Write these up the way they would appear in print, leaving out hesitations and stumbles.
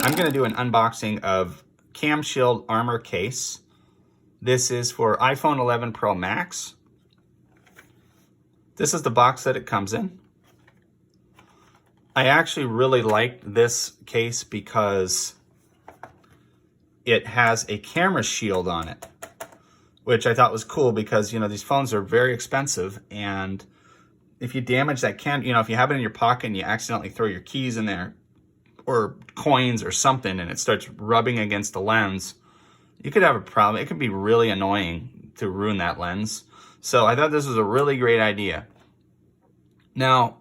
I'm going to do an unboxing of CamShield Armor Case. This is for iPhone 11 Pro Max. This is the box that it comes in. I actually really liked this case because it has a camera shield on it, which I thought was cool because, you know, these phones are very expensive, and if you damage that if you have it in your pocket and you accidentally throw your keys in there or coins or something and it starts rubbing against the lens, you could have a problem. It could be really annoying to ruin that lens. So I thought this was a really great idea. Now,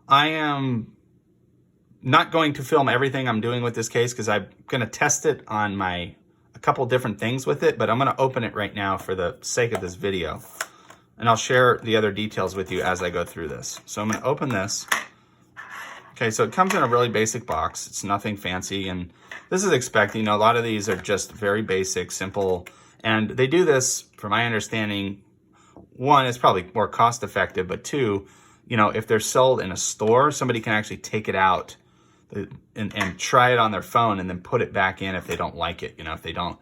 I am not going to film everything I'm doing with this case because I'm going to test it on a couple different things with it, but I'm going to open it right now for the sake of this video. And I'll share the other details with you as I go through this. So I'm going to open this. Okay, so it comes in a really basic box. It's nothing fancy, and this is expected. You know, a lot of these are just very basic, simple, and they do this, from my understanding, one, it's probably more cost effective, but two, you know, if they're sold in a store, somebody can actually take it out and try it on their phone and then put it back in if they don't like it, you know, if they don't.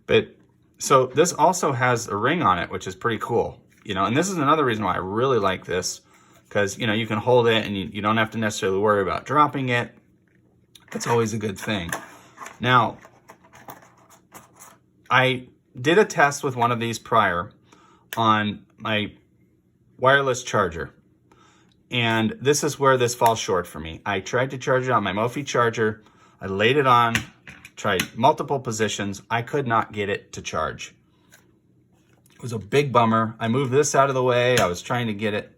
But so this also has a ring on it, which is pretty cool, you know, and this is another reason why I really like this, because, you know, you can hold it and you don't have to necessarily worry about dropping it. That's always a good thing. Now, I did a test with one of these prior on my wireless charger, and this is where this falls short for me. I tried to charge it on my Mophie charger. I laid it on, tried multiple positions. I could not get it to charge. It was a big bummer. I moved this out of the way. I was trying to get it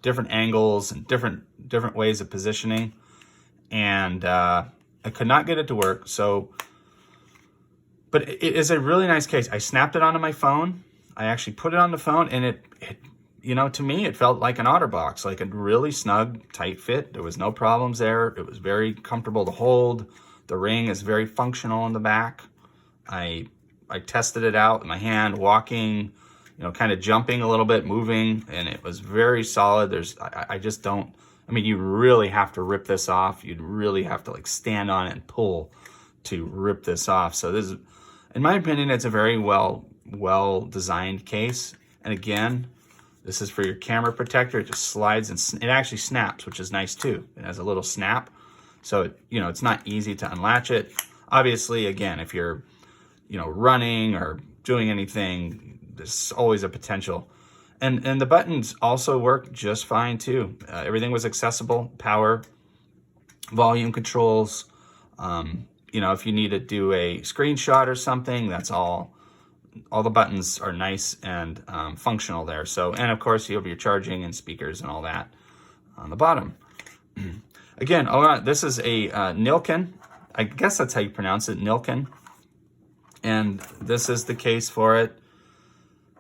different angles and different ways of positioning, and I could not get it to work. So, but it is a really nice case. I snapped it onto my phone. I actually put it on the phone, and it you know, to me, it felt like an OtterBox, like a really snug, tight fit. There was no problems there. It was very comfortable to hold. The ring is very functional in the back. I tested it out with my hand, walking, you know, kind of jumping a little bit, moving, and it was very solid. I just don't, I mean, you really have to rip this off. You'd really have to like stand on it and pull to rip this off. So this is, in my opinion, it's a very well designed case. And again, this is for your camera protector. It just slides and it actually snaps, which is nice too. It has a little snap. So, you know, it's not easy to unlatch it. Obviously, again, if you're, you know, running or doing anything, there's always a potential. And the buttons also work just fine too. Everything was accessible, power, volume controls. You know, if you need to do a screenshot or something, that's all the buttons are nice and functional there. So, and of course you have your charging and speakers and all that on the bottom. Again, this is a Nilken. I guess that's how you pronounce it, Nilken. And this is the case for it.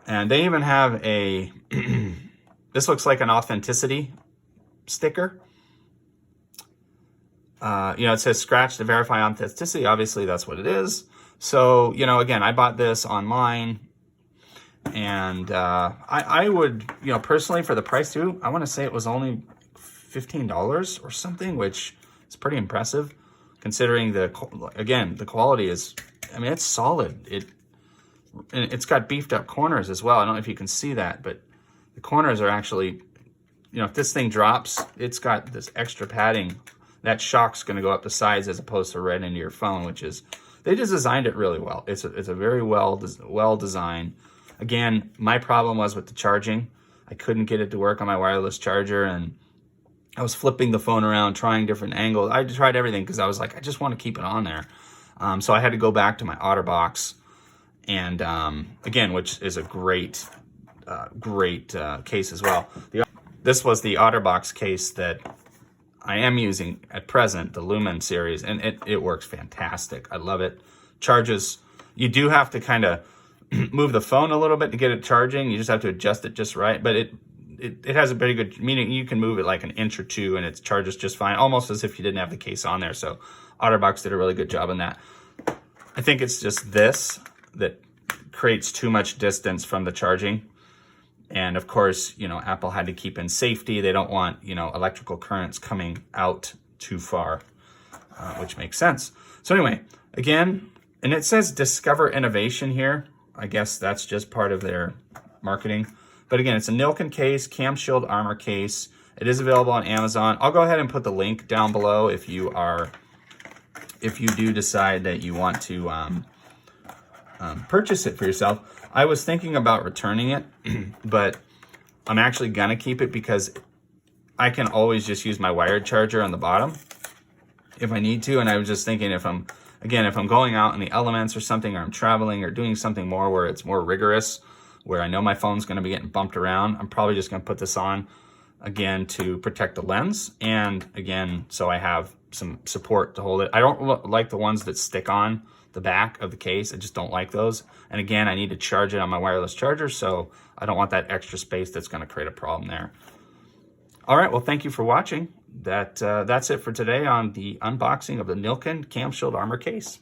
And they even have a, this looks like an authenticity sticker. You know, it says scratch to verify authenticity. Obviously, that's what it is. So, you know, again, I bought this online, and I would, you know, personally, for the price too, I want to say it was only $15 or something, which is pretty impressive considering the quality is, I mean, it's solid. It's got beefed up corners as well. I don't know if you can see that, but the corners are actually, you know, if this thing drops, it's got this extra padding. That shock's going to go up the sides as opposed to right into your phone, which is, they just designed it really well. It's a very well designed. Again, my problem was with the charging. I couldn't get it to work on my wireless charger, and I was flipping the phone around, trying different angles. I tried everything because I was like, I just want to keep it on there. So I had to go back to my OtterBox, and again, which is a great case as well. This was the OtterBox case that I am using at present, the Lumen series, and it works fantastic. I love it. Charges, you do have to kind of move the phone a little bit to get it charging. You just have to adjust it just right, but it has a very good, meaning you can move it like an inch or two and it charges just fine, almost as if you didn't have the case on there. So OtterBox did a really good job on that. I think it's just this that creates too much distance from the charging. And of course, you know, Apple had to keep in safety. They don't want, you know, electrical currents coming out too far. which makes sense. So anyway, again, and it says Discover Innovation here. I guess that's just part of their marketing. But again, it's a Nilken case, CamShield armor case. It is available on Amazon. I'll go ahead and put the link down below if you do decide that you want to purchase it for yourself. I was thinking about returning it, but I'm actually gonna keep it because I can always just use my wired charger on the bottom if I need to. And I was just thinking, if I'm going out in the elements or something, or I'm traveling or doing something more where it's more rigorous, where I know my phone's gonna be getting bumped around, I'm probably just gonna put this on again to protect the lens. And again, so I have some support to hold it. I don't like the ones that stick on the back of the case. I just don't like those. And again, I need to charge it on my wireless charger, so I don't want that extra space that's gonna create a problem there. All right, well, thank you for watching. That's it for today on the unboxing of the Nilken CamShield armor case.